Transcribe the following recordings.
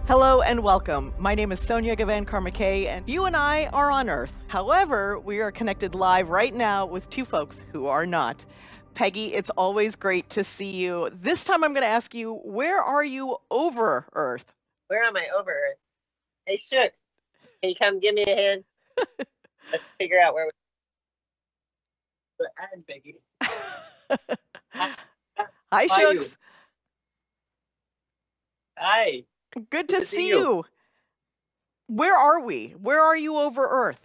Hello and welcome. My name is Sonia Gavan Carmacay, and you and I are on Earth. However, we are connected live right now with two folks who are not. Peggy, it's always great to see you. This time I'm going to ask you, where are you over Earth? Where am I over Earth? Hey, Shook, can you come give me a hand? Let's figure out where we're at, Peggy. Hi, How are you? Shooks. Hi. Good to see you. Where are we? Where are you over Earth?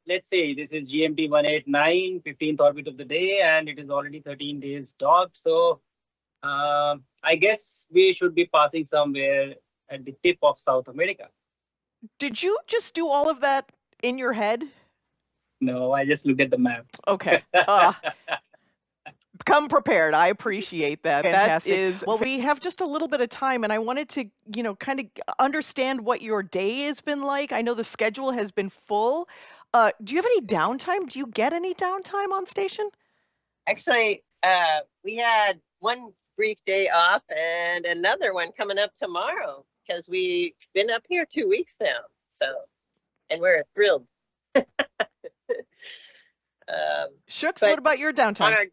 Let's say this is GMT 189, 15th orbit of the day, and it is already 13 days docked. So I guess we should be passing somewhere at the tip of South America. Did you just do all of that in your head? No, I just looked at the map. Okay. Come prepared. I appreciate that. Fantastic. Well, we have just a little bit of time, and I wanted to, kind of understand what your day has been like. I know the schedule has been full. Do you have any downtime? Do you get any downtime on station? Actually, we had one brief day off and another one coming up tomorrow because we've been up here 2 weeks now. So, and we're thrilled. Shooks, what about your downtime?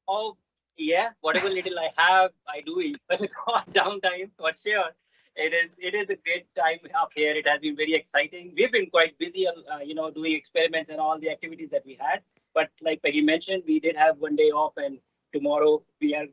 Oh, yeah, whatever little I have, I do enjoy downtime for sure. It is a great time up here. It has been very exciting. We've been quite busy, doing experiments and all the activities that we had. But like Peggy mentioned, we did have one day off, and tomorrow we are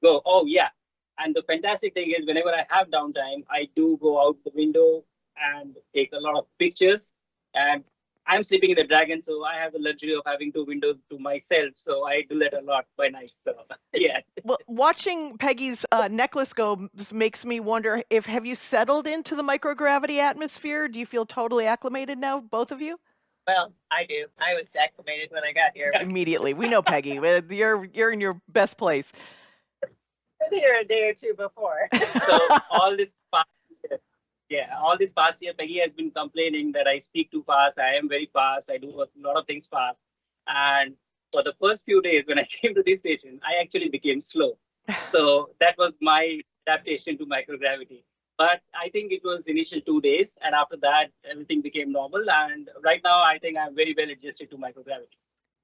go. Oh yeah, and the fantastic thing is, whenever I have downtime, I do go out the window and take a lot of pictures. And I'm sleeping in the Dragon, so I have the luxury of having two windows to myself. So I do that a lot by night. So yeah. Well, watching Peggy's necklace go makes me wonder have you settled into the microgravity atmosphere? Do you feel totally acclimated now, both of you? Well, I do. I was acclimated when I got here. Immediately. We know, Peggy. You're in your best place. Been here a day or two before. So all this past year, Peggy has been complaining that I speak too fast. I am very fast. I do a lot of things fast. And for the first few days when I came to this station, I actually became slow. So that was my adaptation to microgravity. But I think it was initial 2 days, and after that, everything became normal. And right now, I think I'm very well adjusted to microgravity.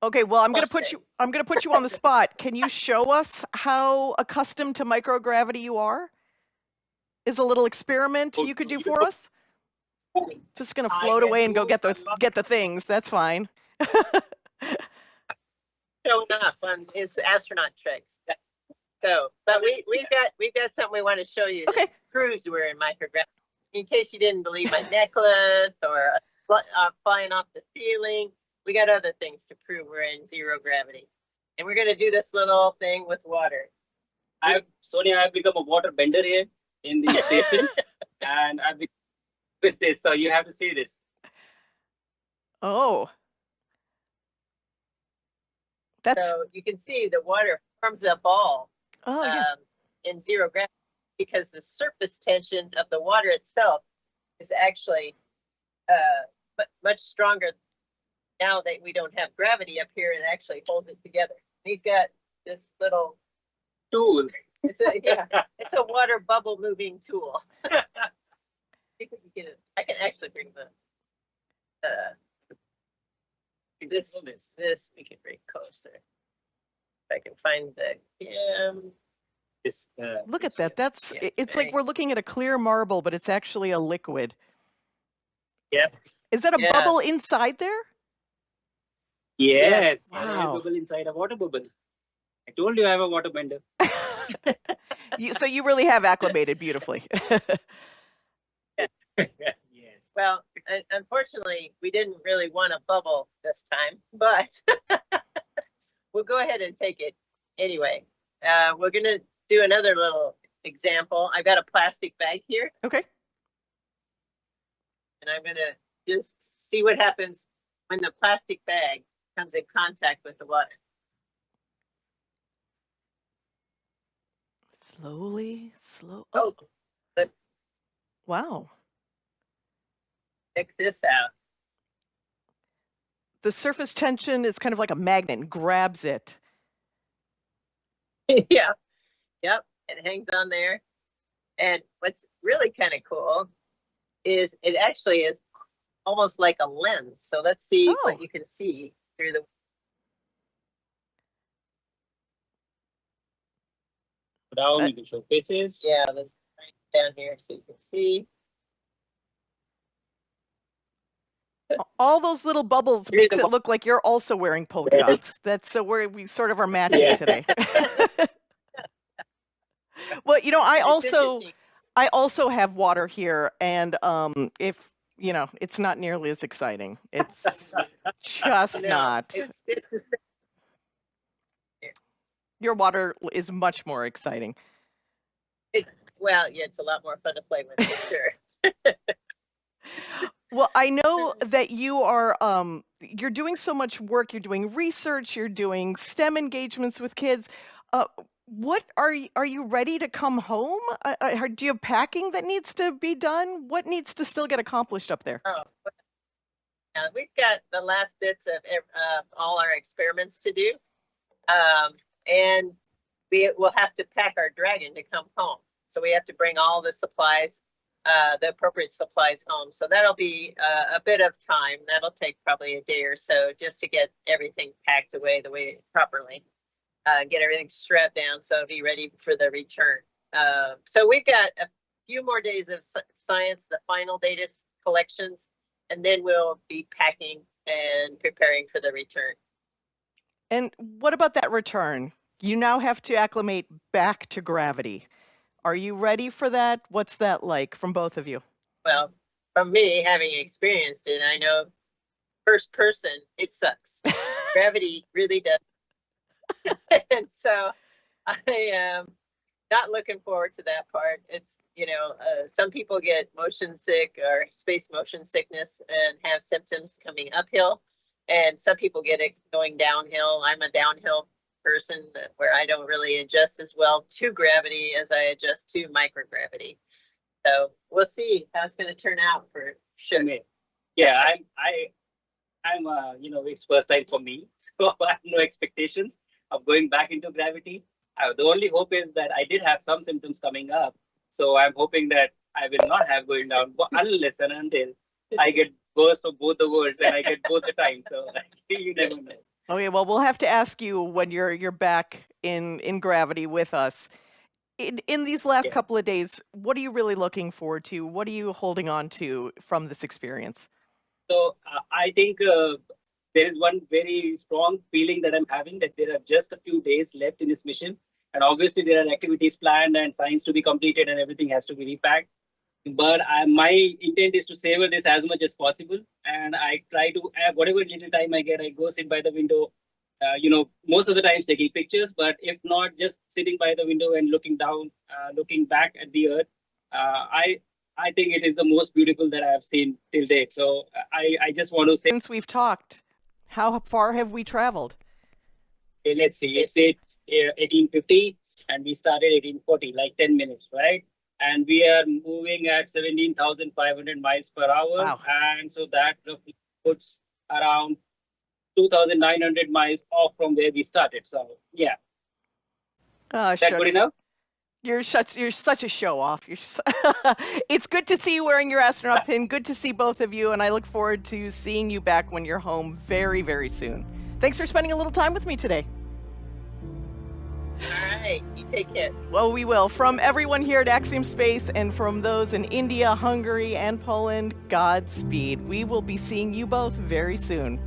Okay, well, I'm going to put you on the spot. Can you show us how accustomed to microgravity you are? Is a little experiment you could do for us? Just going to float away and go get the things. That's fine. Showing up on his astronaut tricks. So, but we've got something we want to show you. Okay. Proves we're in microgravity. In case you didn't believe my necklace or flying off the ceiling, we got other things to prove we're in zero gravity. And we're going to do this little thing with water. Sonia, I've become a water bender here in the station, and I've been with this, so you have to see this. Oh. So you can see the water forms a ball in zero gravity because the surface tension of the water itself is actually much stronger now that we don't have gravity up here. It actually holds it together. He's got this little tool. It's a water bubble moving tool. I can actually bring this we can bring closer. If I can find the look at that. It's like we're looking at a clear marble, but it's actually a liquid. Yep. Is that a bubble inside there? Yes. Wow. A bubble inside a water bubble. I told you I have a water bender. So you really have acclimated beautifully. Yes. Well, unfortunately, we didn't really want a bubble this time, but we'll go ahead and take it anyway. We're going to do another little example. I've got a plastic bag here. Okay. And I'm going to just see what happens when the plastic bag comes in contact with the water. Slowly. Oh. Wow. Check this out. The surface tension is kind of like a magnet and grabs it. Yeah. Yep. It hangs on there. And what's really kind of cool is it actually is almost like a lens. So let's see what you can see through the. Down, you can show faces. Yeah, let's bring it down here so you can see. All those little bubbles makes it look like you're also wearing polka dots. That's so we sort of are matching today. Well, you know, I also have water here, and if you know, it's not nearly as exciting. It's just not. Your water is much more exciting. Well, yeah, it's a lot more fun to play with, for sure. Well, I know that you are you're doing so much work. You're doing research. You're doing STEM engagements with kids. What are you ready to come home? Do you have packing that needs to be done? What needs to still get accomplished up there? Oh, yeah, we've got the last bits of all our experiments to do, and we will have to pack our Dragon to come home. So we have to bring all the supplies, the appropriate supplies home. So that'll be a bit of time. That'll take probably a day or so just to get everything packed away the way properly. Get everything strapped down so it'll be ready for the return. So we've got a few more days of science, the final data collections, and then we'll be packing and preparing for the return. And what about that return? You now have to acclimate back to gravity. Are you ready for that? What's that like from both of you? Well, from me, having experienced it, I know first person, it sucks. Gravity really does. And so I am not looking forward to that part. It's, you know, some people get motion sick or space motion sickness and have symptoms coming uphill. And some people get it going downhill. I'm a downhill person where I don't really adjust as well to gravity as I adjust to microgravity. So we'll see how it's going to turn out for sure. Yeah, I'm you know, it's first time for me, so I have no expectations of going back into gravity. The only hope is that I did have some symptoms coming up, so I'm hoping that I will not have going down unless and until I get burst of both the worlds and I get both the time. So you never know. Okay, well, we'll have to ask you when you're back in gravity with us. In these last couple of days, what are you really looking forward to? What are you holding on to from this experience? So I think there is one very strong feeling that I'm having that there are just a few days left in this mission. And obviously there are activities planned and science to be completed and everything has to be repacked. But my intent is to savor this as much as possible. And I try to, whatever little time I get, I go sit by the window, you know, most of the times taking pictures, but if not, just sitting by the window and looking down, looking back at the Earth. I think it is the most beautiful that I have seen till date. So I just want to say. Since we've talked, how far have we traveled? Okay, let's see, it's 1850 and we started 1840, like 10 minutes, right? And we are moving at 17,500 miles per hour. Wow. And so that roughly puts around 2,900 miles off from where we started. So yeah. Is that good enough? You're such a show off. It's good to see you wearing your astronaut pin. Good to see both of you, and I look forward to seeing you back when you're home very, very soon. Thanks for spending a little time with me today. All right, you take care. Well, we will. From everyone here at Axiom Space and from those in India, Hungary, and Poland, Godspeed. We will be seeing you both very soon.